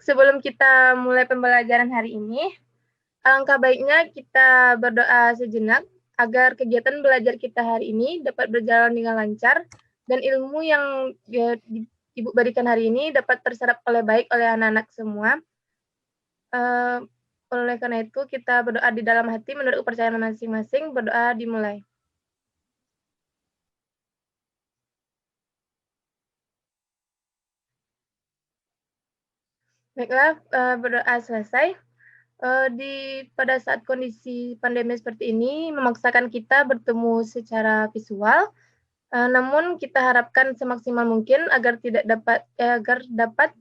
sebelum kita mulai pembelajaran hari ini, alangkah baiknya kita berdoa sejenak agar kegiatan belajar kita hari ini dapat berjalan dengan lancar dan ilmu yang Ibu berikan hari ini dapat terserap baik oleh anak-anak semua. Oleh karena itu, kita berdoa di dalam hati menurut kepercayaan masing-masing. Berdoa dimulai. Baiklah, berdoa selesai. Pada saat kondisi pandemi seperti ini memaksakan kita bertemu secara visual, namun kita harapkan semaksimal mungkin agar dapat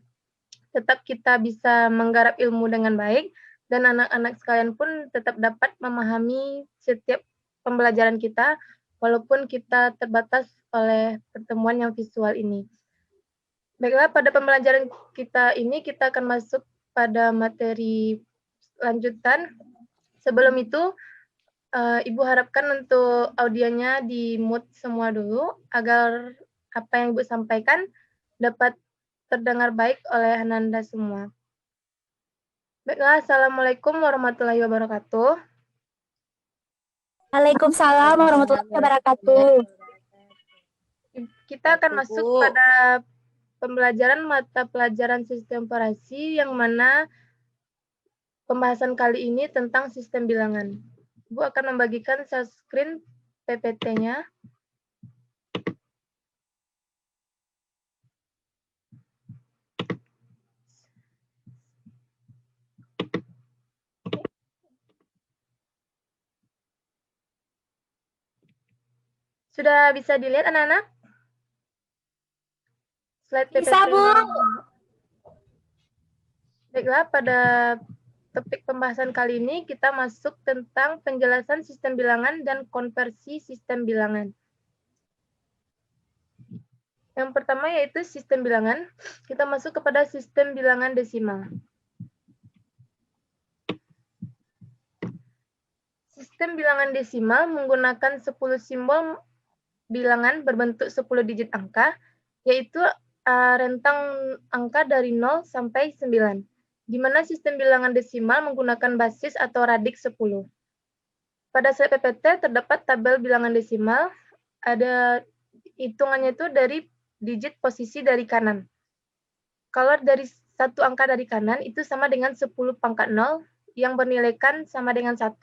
tetap kita bisa menggarap ilmu dengan baik dan anak-anak sekalian pun tetap dapat memahami setiap pembelajaran kita walaupun kita terbatas oleh pertemuan yang visual ini. Baiklah, pada pembelajaran kita ini kita akan masuk pada materi lanjutan. Sebelum itu, Ibu harapkan untuk audionya di-mute semua dulu, agar apa yang Ibu sampaikan dapat terdengar baik oleh Ananda semua. Baiklah, Assalamualaikum warahmatullahi wabarakatuh. Waalaikumsalam warahmatullahi wabarakatuh. Kita akan masuk pada pembelajaran mata pelajaran sistem operasi yang mana pembahasan kali ini tentang sistem bilangan. Ibu akan membagikan share screen PPT-nya. Sudah bisa dilihat anak-anak? Slide PPT. Bisa, Bu. Baiklah, pada topik pembahasan kali ini kita masuk tentang penjelasan sistem bilangan dan konversi sistem bilangan. Yang pertama yaitu sistem bilangan. Kita masuk kepada sistem bilangan desimal. Sistem bilangan desimal menggunakan 10 simbol bilangan berbentuk 10 digit angka, yaitu rentang angka dari 0 sampai 9. Di mana sistem bilangan desimal menggunakan basis atau radix 10. Pada slide PPT terdapat tabel bilangan desimal, ada hitungannya itu dari digit posisi dari kanan. Kalau dari satu angka dari kanan itu sama dengan 10 pangkat 0 yang bernilaikan sama dengan 1.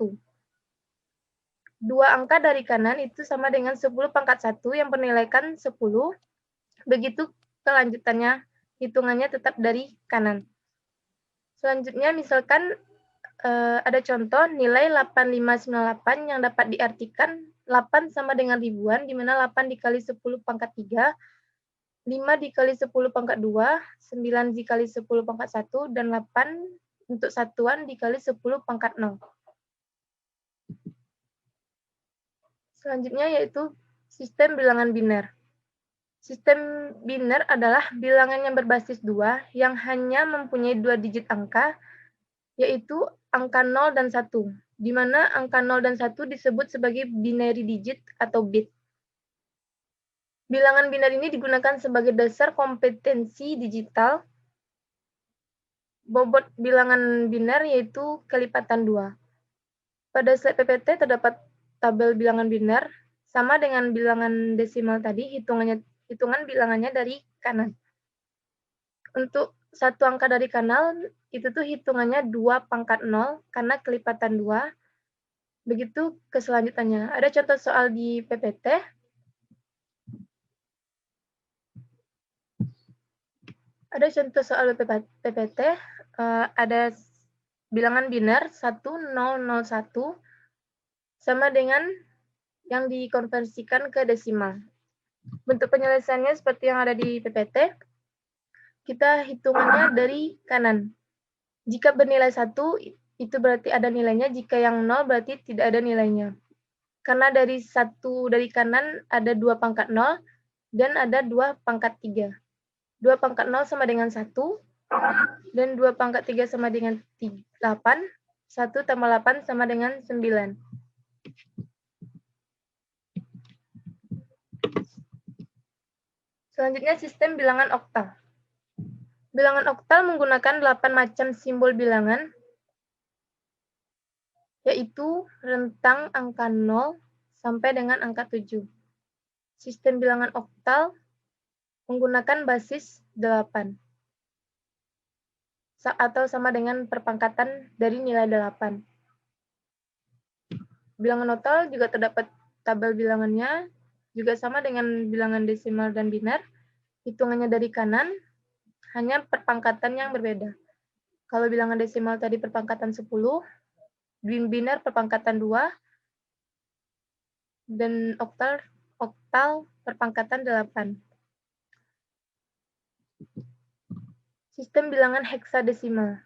Dua angka dari kanan itu sama dengan 10 pangkat 1 yang bernilaikan 10. Begitu kelanjutannya, hitungannya tetap dari kanan. Selanjutnya misalkan ada contoh nilai 8598 yang dapat diartikan 8 sama dengan ribuan, di mana 8 dikali 10 pangkat 3, 5 dikali 10 pangkat 2, 9 dikali 10 pangkat 1, dan 8 untuk satuan dikali 10 pangkat 0. Selanjutnya yaitu sistem bilangan biner. Sistem biner adalah bilangan yang berbasis 2 yang hanya mempunyai 2 digit angka, yaitu angka 0 dan 1, di mana angka 0 dan 1 disebut sebagai binary digit atau bit. Bilangan biner ini digunakan sebagai dasar kompetensi digital. Bobot bilangan biner yaitu kelipatan 2. Pada slide PPT terdapat tabel bilangan biner, sama dengan bilangan desimal tadi, hitungan bilangannya dari kanan. Untuk satu angka dari kanan, itu tuh hitungannya 2 pangkat 0, karena kelipatan 2. Begitu ke selanjutannya. Ada contoh soal di PPT. Ada contoh soal PPT, ada bilangan biner 1001 sama dengan yang dikonversikan ke desimal. Bentuk penyelesaiannya seperti yang ada di PPT. Kita hitungannya dari kanan. Jika bernilai 1, itu berarti ada nilainya. Jika yang 0 berarti tidak ada nilainya. Karena dari kanan ada 2 pangkat 0 dan ada 2 pangkat 3. 2 pangkat 0 sama dengan 1, dan 2 pangkat 3 sama dengan 8. 1 tambah 8 sama dengan 9. Selanjutnya sistem bilangan oktal. Bilangan oktal menggunakan 8 macam simbol bilangan, yaitu rentang angka 0 sampai dengan angka 7. Sistem bilangan oktal menggunakan basis 8 atau sama dengan perpangkatan dari nilai 8. Bilangan oktal juga terdapat tabel bilangannya, juga sama dengan bilangan desimal dan biner. Hitungannya dari kanan, hanya perpangkatan yang berbeda. Kalau bilangan desimal tadi perpangkatan 10, biner perpangkatan 2, dan oktal perpangkatan 8. Sistem bilangan heksadesimal.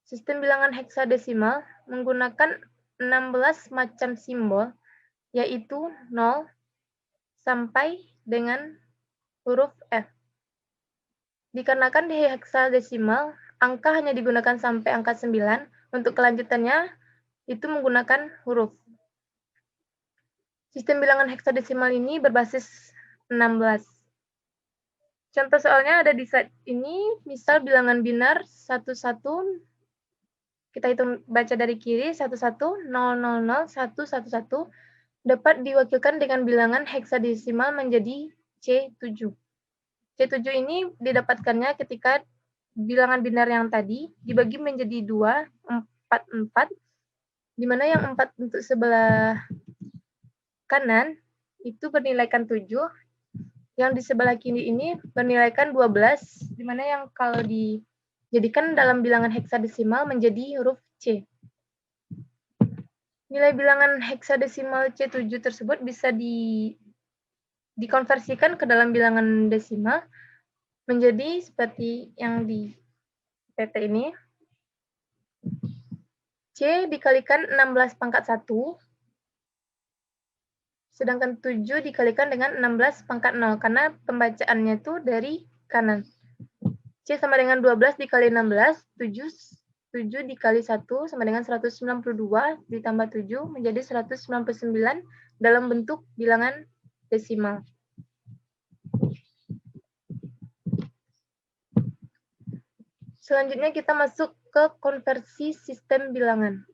Sistem bilangan heksadesimal menggunakan 16 macam simbol, yaitu 0 sampai dengan huruf F. Dikarenakan di heksadesimal, angka hanya digunakan sampai angka 9, untuk kelanjutannya itu menggunakan huruf. Sistem bilangan heksadesimal ini berbasis 16. Contoh soalnya ada di slide ini, misal bilangan binar 11, kita hitung baca dari kiri, 11, 000, 111, dapat diwakilkan dengan bilangan heksadesimal menjadi C7. C7 ini didapatkannya ketika bilangan binar yang tadi dibagi menjadi 2, 4, 4, di mana yang 4 untuk sebelah kanan itu bernilaikan 7, yang di sebelah kiri ini bernilaikan 12, di mana yang kalau dijadikan dalam bilangan heksadesimal menjadi huruf C. Nilai bilangan heksadesimal C7 tersebut bisa dikonversikan ke dalam bilangan desimal menjadi seperti yang di PT ini. C dikalikan 16 pangkat 1, sedangkan 7 dikalikan dengan 16 pangkat 0, karena pembacaannya itu dari kanan. C sama dengan 12 dikali 16, 7 dikali 1 sama dengan 192, ditambah 7 menjadi 199 dalam bentuk bilangan desimal. Selanjutnya kita masuk ke konversi sistem bilangan.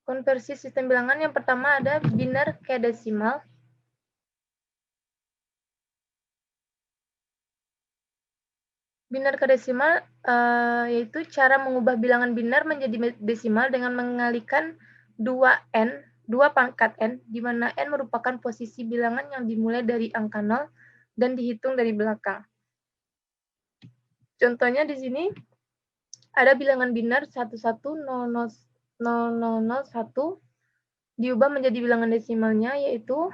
Konversi sistem bilangan yang pertama ada binar ke desimal. Binar ke desimal yaitu cara mengubah bilangan binar menjadi desimal dengan mengalikan 2 pangkat n, di mana n merupakan posisi bilangan yang dimulai dari angka 0 dan dihitung dari belakang. Contohnya di sini ada bilangan binar 11000001 diubah menjadi bilangan desimalnya, yaitu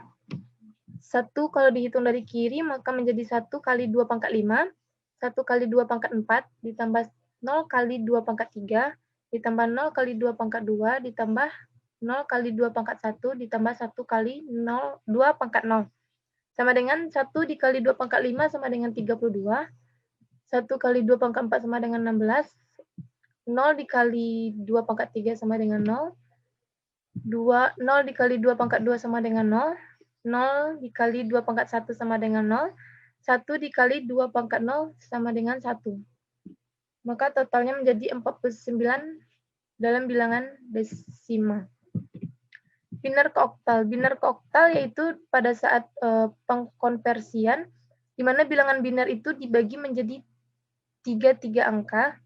1 kalau dihitung dari kiri maka menjadi 1 kali 2 pangkat 5, 1 kali 2 pangkat 4, ditambah 0 kali 2 pangkat 3, ditambah 0 kali 2 pangkat 2, ditambah 0 kali 2 pangkat 1, ditambah 1 kali 2 pangkat 0. Sama dengan 1 dikali 2 pangkat 5 sama dengan 32, 1 kali 2 pangkat 4 sama dengan 16, 0 dikali 2 pangkat 3 sama dengan 0, 0 dikali 2 pangkat 2 sama dengan 0, 0 dikali 2 pangkat 1 sama dengan 0, 1 dikali 2 pangkat 0 sama dengan 1. Maka totalnya menjadi 49 dalam bilangan desimal. Binar ke oktal. Binar ke oktal yaitu pada saat pengkonversian, di mana bilangan binar itu dibagi menjadi 3 angka.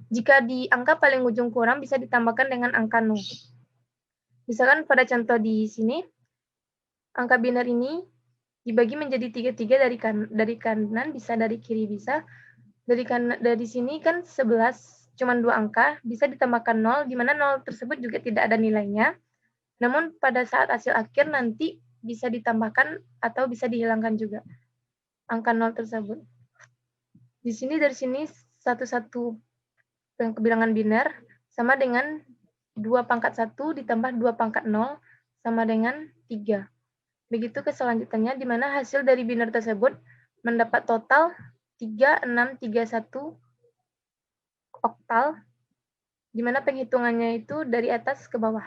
Jika di angka paling ujung kurang bisa ditambahkan dengan angka 0. Misalkan pada contoh di sini, angka binar ini dibagi menjadi 3 dari kanan, bisa dari kiri bisa. Dari sini kan 11, cuma 2 angka, bisa ditambahkan 0, di mana 0 tersebut juga tidak ada nilainya. Namun pada saat hasil akhir nanti bisa ditambahkan atau bisa dihilangkan juga angka 0 tersebut. Di sini dari sini satu bilangan binar sama dengan 2 pangkat 1 ditambah 2 pangkat 0 sama dengan 3. Begitu ke selanjutnya, di mana hasil dari binar tersebut mendapat total 3631 oktal, di mana penghitungannya itu dari atas ke bawah.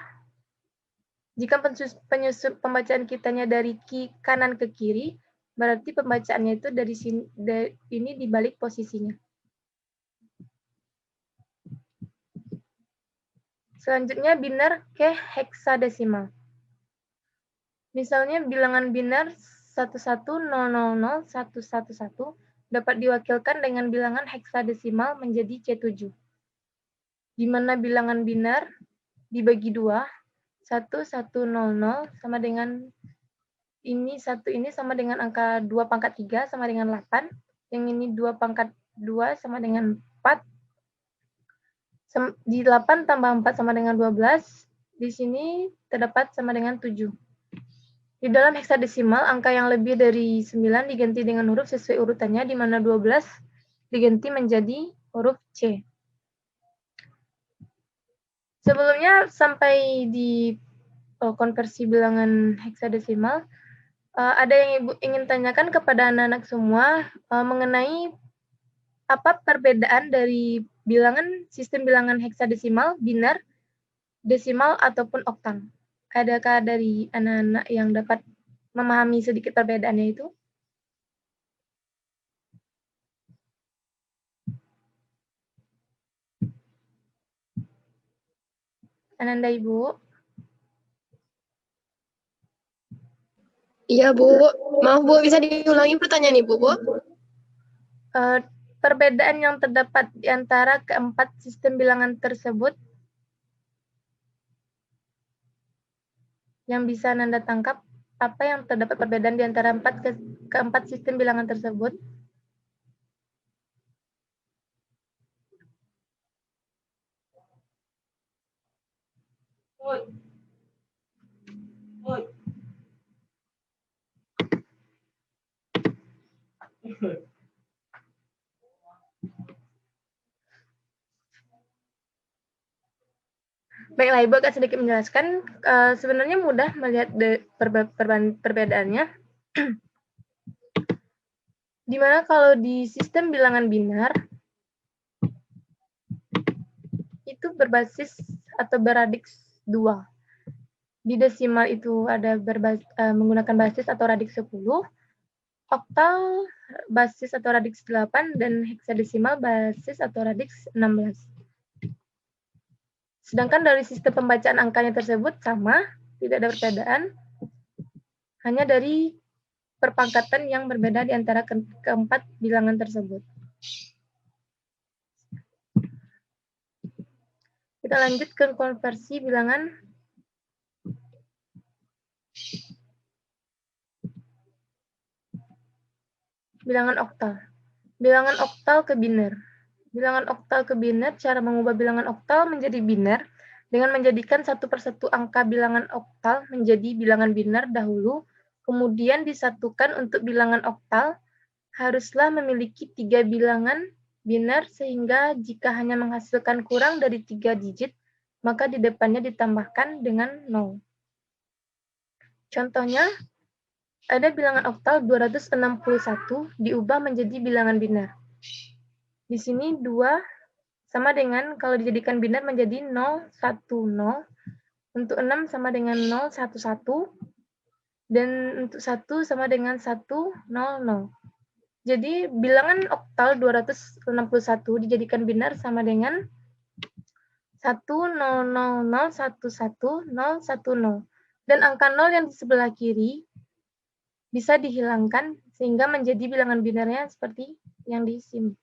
Jika penyusun pembacaan kitanya dari kanan ke kiri, berarti pembacaannya itu dari sini, ini dibalik posisinya. Selanjutnya binar ke heksadesimal. Misalnya bilangan binar 1100001111 dapat diwakilkan dengan bilangan heksadesimal menjadi C7. Di mana bilangan binar dibagi 2, 1100 sama dengan ini sama dengan angka 2 pangkat 3 sama dengan 8, yang ini 2 pangkat 2 sama dengan 4, di 8 tambah 4 sama dengan 12, di sini terdapat sama dengan 7. Di dalam heksadesimal, angka yang lebih dari 9 diganti dengan huruf sesuai urutannya, di mana 12 diganti menjadi huruf C. Sebelumnya sampai di konversi bilangan heksadesimal, ada yang Ibu ingin tanyakan kepada anak-anak semua mengenai apa perbedaan dari sistem bilangan heksadesimal, binar, desimal, ataupun oktal? Adakah dari anak-anak yang dapat memahami sedikit perbedaannya itu? Ananda, Ibu? Iya, Bu. Maaf, Bu. Bisa diulangi pertanyaan Ibu, Bu? Perbedaan yang terdapat di antara keempat sistem bilangan tersebut yang bisa Ananda tangkap, apa yang terdapat perbedaan di antara keempat sistem bilangan tersebut? Baiklah, Ibu akan sedikit menjelaskan. Sebenarnya mudah melihat perbedaannya. Dimana kalau di sistem bilangan binar, itu berbasis atau beradix 2. Di desimal itu ada menggunakan basis atau radix 10, oktal basis atau radix 8, dan heksadesimal basis atau radix 16. Sedangkan dari sistem pembacaan angkanya tersebut sama, tidak ada perbedaan, hanya dari perpangkatan yang berbeda di antara keempat bilangan tersebut. Kita lanjut ke konversi bilangan oktal. Bilangan oktal ke binar. Bilangan oktal ke binar, cara mengubah bilangan oktal menjadi binar dengan menjadikan satu persatu angka bilangan oktal menjadi bilangan binar dahulu, kemudian disatukan untuk bilangan oktal, haruslah memiliki 3 bilangan binar sehingga jika hanya menghasilkan kurang dari 3 digit, maka di depannya ditambahkan dengan 0. Contohnya, ada bilangan oktal 261 diubah menjadi bilangan binar. Di sini 2 sama dengan kalau dijadikan binar menjadi 010, untuk 6 sama dengan 011, dan untuk 1 sama dengan 100. Jadi bilangan oktal 261 dijadikan binar sama dengan 100011010, dan angka 0 yang di sebelah kiri bisa dihilangkan sehingga menjadi bilangan binarnya seperti yang di sini.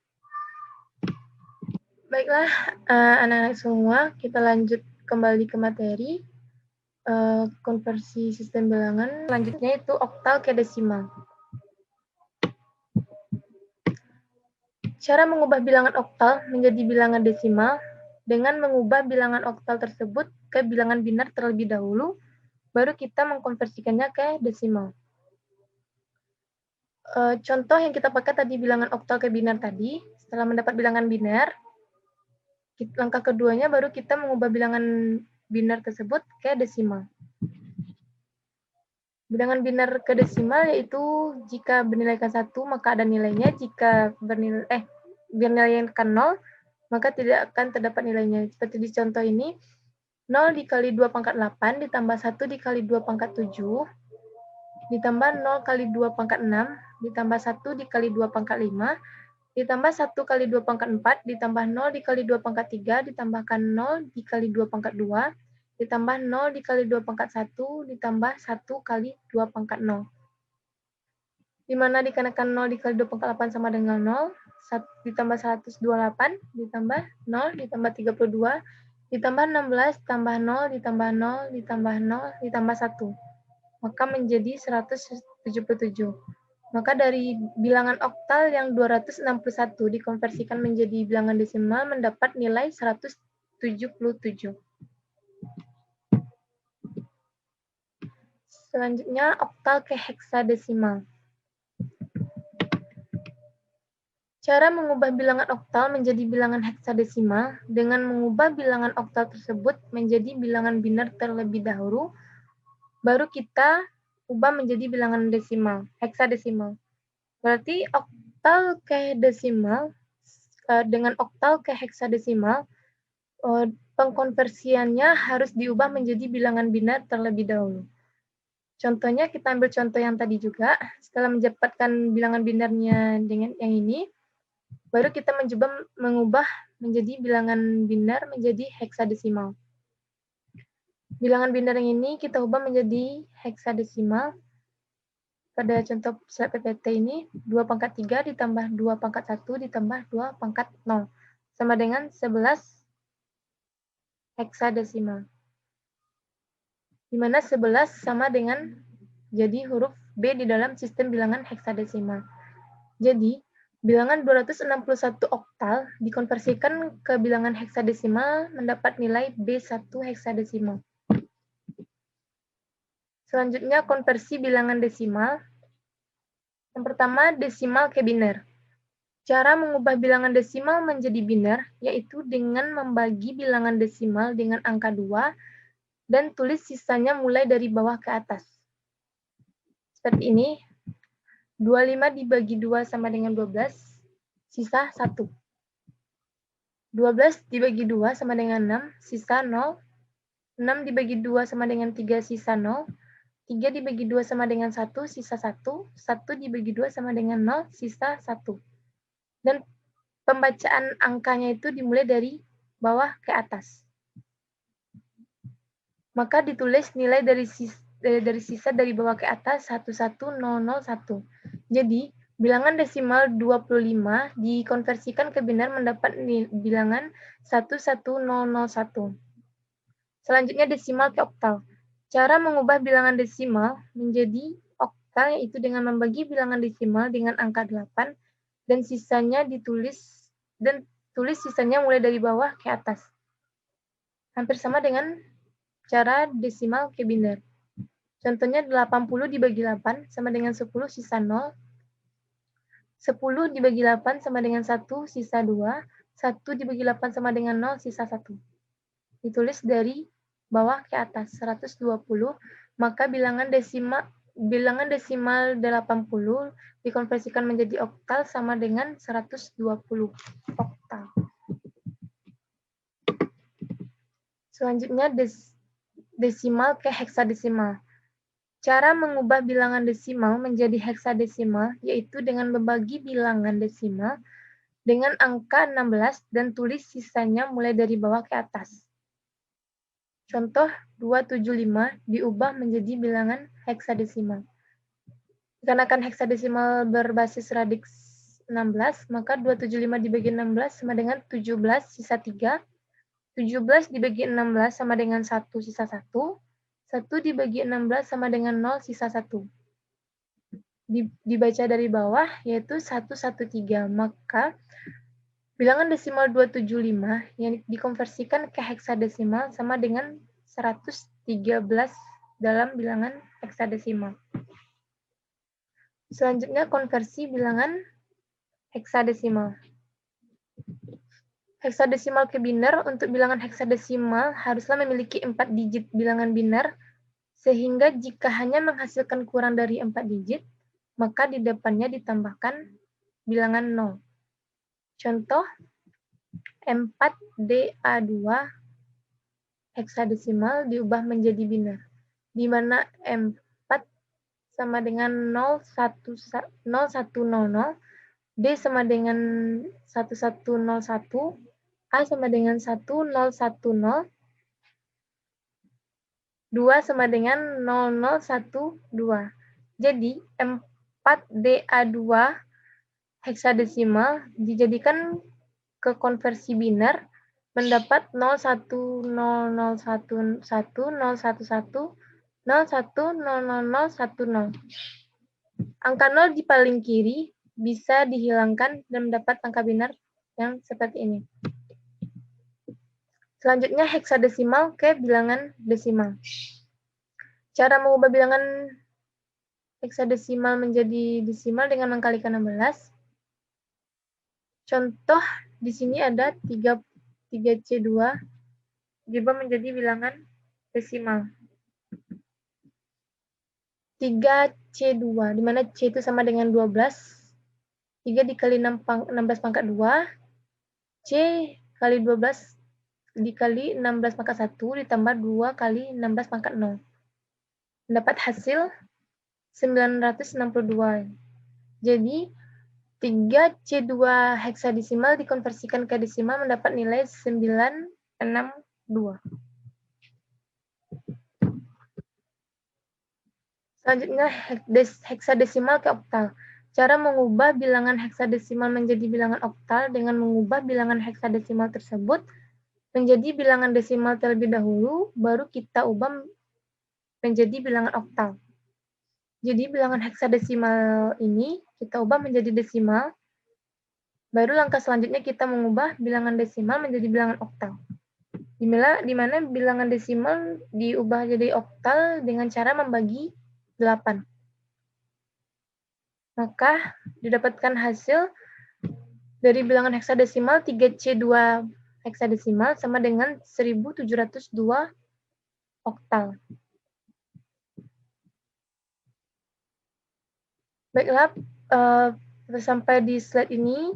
Baiklah, anak-anak semua, kita lanjut kembali ke materi konversi sistem bilangan. Selanjutnya itu oktal ke desimal. Cara mengubah bilangan oktal menjadi bilangan desimal dengan mengubah bilangan oktal tersebut ke bilangan binar terlebih dahulu, baru kita mengkonversikannya ke desimal. Contoh yang kita pakai tadi bilangan oktal ke binar tadi, setelah mendapat bilangan binar, langkah keduanya baru kita mengubah bilangan binar tersebut ke desimal. Bilangan binar ke desimal yaitu jika bernilaikan 1 maka ada nilainya, jika bernilaikan 0 maka tidak akan terdapat nilainya. Seperti di contoh ini, 0 dikali 2 pangkat 8 ditambah 1 dikali 2 pangkat 7 ditambah 0 kali 2 pangkat 6 ditambah 1 dikali 2 pangkat 5 ditambah 1 kali 2 pangkat 4 ditambah 0 dikali 2 pangkat 3 ditambahkan 0 dikali 2 pangkat 2 ditambah 0 dikali 2 pangkat 1 ditambah 1 kali 2 pangkat 0. Di mana dikarenakan 0 dikali 2 pangkat 8 sama dengan 0, ditambah 128, ditambah 0, ditambah 32, ditambah 16, tambah 0, ditambah 0, ditambah 0, ditambah 1. Maka menjadi 177. Maka dari bilangan oktal yang 261 dikonversikan menjadi bilangan desimal mendapat nilai 177. Selanjutnya oktal ke heksadesimal. Cara mengubah bilangan oktal menjadi bilangan heksadesimal dengan mengubah bilangan oktal tersebut menjadi bilangan biner terlebih dahulu, baru kita ubah menjadi bilangan desimal, heksadesimal. Berarti oktal ke desimal dengan oktal ke heksadesimal, pengkonversiannya harus diubah menjadi bilangan biner terlebih dahulu. Contohnya kita ambil contoh yang tadi juga, setelah mendapatkan bilangan binernya dengan yang ini, baru kita mencoba mengubah menjadi bilangan biner menjadi heksadesimal. Bilangan biner yang ini kita ubah menjadi heksadesimal. Pada contoh slide PPT ini, 2 pangkat 3 ditambah 2 pangkat 1 ditambah 2 pangkat 0. Sama dengan 11 heksadesimal. Di mana 11 sama dengan jadi huruf B di dalam sistem bilangan heksadesimal. Jadi, bilangan 261 oktal dikonversikan ke bilangan heksadesimal mendapat nilai B1 heksadesimal. Selanjutnya konversi bilangan desimal. Yang pertama desimal ke biner. Cara mengubah bilangan desimal menjadi biner yaitu dengan membagi bilangan desimal dengan angka 2 dan tulis sisanya mulai dari bawah ke atas. Seperti ini. 25 dibagi 2 sama dengan 12, sisa 1. 12 dibagi 2 sama dengan 6, sisa 0. 6 dibagi 2 sama dengan 3, sisa 0. 3 dibagi 2 sama dengan 1, sisa 1. 1 dibagi 2 sama dengan 0, sisa 1. Dan pembacaan angkanya itu dimulai dari bawah ke atas. Maka ditulis nilai dari sisa dari bawah ke atas 11001. Jadi, bilangan desimal 25 dikonversikan ke biner mendapat bilangan 11001. Selanjutnya desimal ke oktal. Cara mengubah bilangan desimal menjadi oktal yaitu dengan membagi bilangan desimal dengan angka 8 dan sisanya ditulis dan tulis sisanya mulai dari bawah ke atas. Hampir sama dengan cara desimal ke biner. Contohnya 80 dibagi 8 sama dengan 10 sisa 0. 10 dibagi 8 sama dengan 1 sisa 2. 1 dibagi 8 sama dengan 0 sisa 1. Ditulis dari bawah ke atas 120. Maka bilangan desimal 80 dikonversikan menjadi oktal sama dengan 120 oktal. Selanjutnya desimal ke heksadesimal. Cara mengubah bilangan desimal menjadi heksadesimal yaitu dengan membagi bilangan desimal dengan angka 16 dan tulis sisanya mulai dari bawah ke atas. Contoh 275 diubah menjadi bilangan heksadesimal. Dikarenakan heksadesimal berbasis radix 16, maka 275 dibagi 16 sama dengan 17 sisa 3. 17 dibagi 16 sama dengan 1 sisa 1. 1 dibagi 16 sama dengan 0 sisa 1. Dibaca dari bawah yaitu 113. Maka bilangan desimal 275 yang dikonversikan ke heksadesimal sama dengan 113 dalam bilangan heksadesimal. Selanjutnya konversi bilangan heksadesimal. Heksadesimal ke biner. Untuk bilangan heksadesimal haruslah memiliki 4 digit bilangan biner, sehingga jika hanya menghasilkan kurang dari 4 digit, maka di depannya ditambahkan bilangan 0. Contoh 4DA2 heksadesimal diubah menjadi biner, di mana M4 sama dengan 0100, D sama dengan 1101, A sama dengan 1010, 2 sama dengan 0012. Jadi, 4DA2 heksadesimal dijadikan ke konversi biner, mendapat 010011, 011, 010010. Angka 0 di paling kiri bisa dihilangkan dan mendapat angka biner yang seperti ini. Selanjutnya heksadesimal ke bilangan desimal. Cara mengubah bilangan heksadesimal menjadi desimal dengan mengkalikan 16. Contoh di sini ada 3C2 diubah menjadi bilangan desimal. 3C2, di mana C itu sama dengan 12. 3 dikali 16 pangkat 2. C kali 12 dikali 16 pangkat 1 ditambah 2 kali 16 pangkat 0. Mendapat hasil 962. Jadi, 3C2 heksadesimal dikonversikan ke desimal mendapat nilai 962. Selanjutnya, heksadesimal ke oktal. Cara mengubah bilangan heksadesimal menjadi bilangan oktal dengan mengubah bilangan heksadesimal tersebut menjadi bilangan desimal terlebih dahulu, baru kita ubah menjadi bilangan oktal. Jadi bilangan heksadesimal ini kita ubah menjadi desimal, baru langkah selanjutnya kita mengubah bilangan desimal menjadi bilangan oktal. Di mana bilangan desimal diubah jadi oktal dengan cara membagi 8. Maka didapatkan hasil dari bilangan heksadesimal 3C2 heksadesimal sama dengan 1702 oktal. Baiklah, sampai di slide ini,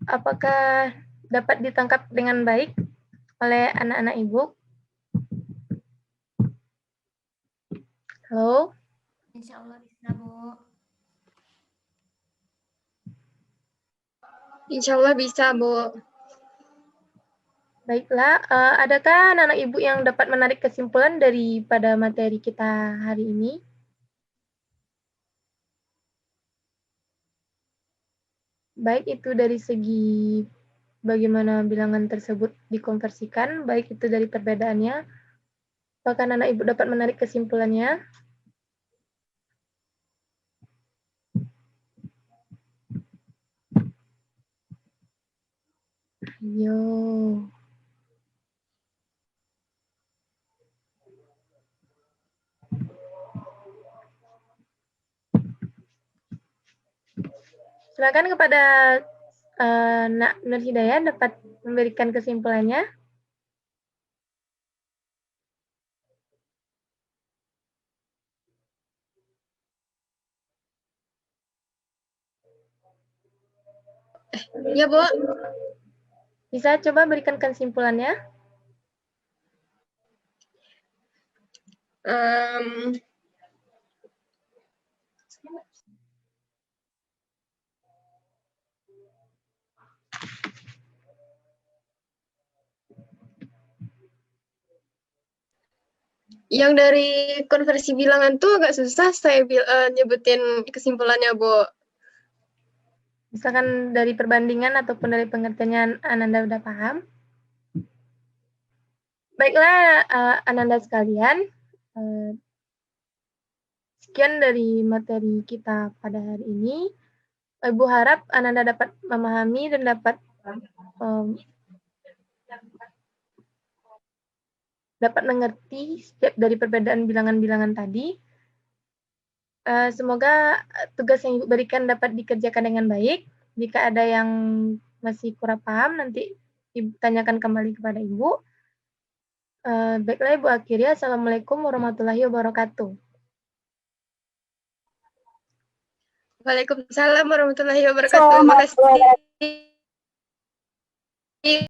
apakah dapat ditangkap dengan baik oleh anak-anak Ibu? Halo? Insya Allah bisa, Bu. Insya Allah bisa, Bu. Baiklah, adakah anak-anak Ibu yang dapat menarik kesimpulan daripada materi kita hari ini? Baik itu dari segi bagaimana bilangan tersebut dikonversikan, baik itu dari perbedaannya, apakah anak-anak Ibu dapat menarik kesimpulannya? Ayo. Silakan kepada Nak Nur Hidayah dapat memberikan kesimpulannya. Ya, Bu. Bisa coba berikan kesimpulannya? Yang dari konversi bilangan tuh agak susah saya nyebutin kesimpulannya, Bu. Misalkan dari perbandingan ataupun dari pengertiannya Ananda udah paham? Baiklah, Ananda sekalian, sekian dari materi kita pada hari ini. Ibu harap Ananda dapat memahami dan dapat mengerti setiap dari perbedaan bilangan-bilangan tadi. Semoga tugas yang Ibu berikan dapat dikerjakan dengan baik. Jika ada yang masih kurang paham, nanti Ibu tanyakan kembali kepada Ibu. Baiklah, Ibu akhiri. Assalamualaikum warahmatullahi wabarakatuh. Waalaikumsalam warahmatullahi wabarakatuh. Terima kasih.